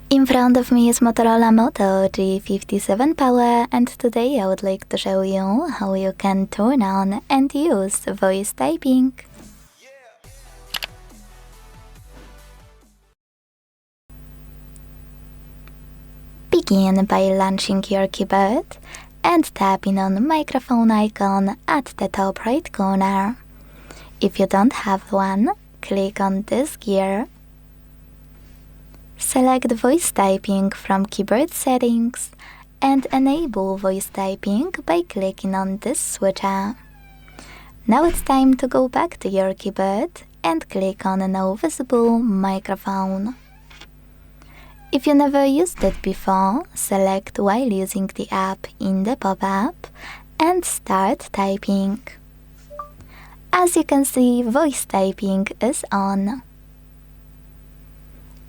In front of me is Motorola Moto G57 Power, and today I would like to show you how you can turn on and use voice typing. Begin by launching your keyboard and tapping on the microphone icon at the top right corner. If you don't have one, click on this gear. Select voice typing from keyboard settings and enable voice typing by clicking on this switcher. Now it's time to go back to your keyboard and click on No Visible Microphone. If you never used it before, select while using the app in the pop-up and start typing. As you can see, voice typing is on.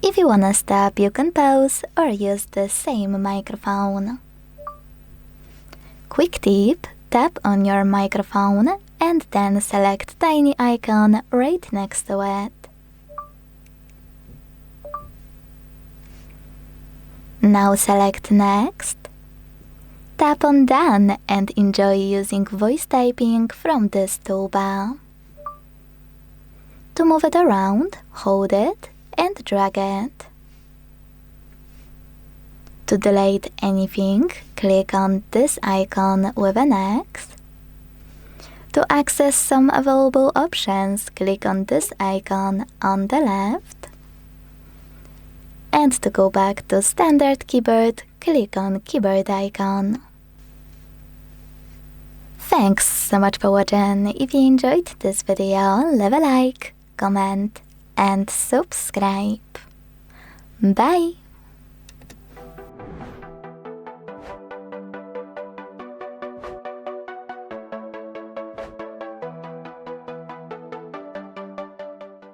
If you wanna stop, you can pause or use the same microphone. Quick tip, tap on your microphone and then select tiny icon right next to it. Now select Next. Tap on Done and enjoy using voice typing from this toolbar. To move it around, hold it and drag it. To delete anything, click on this icon with an X. To access some available options, click on this icon on the left. And to go back to standard keyboard, click on keyboard icon. Thanks so much for watching. If you enjoyed this video, leave a like, comment and subscribe. Bye!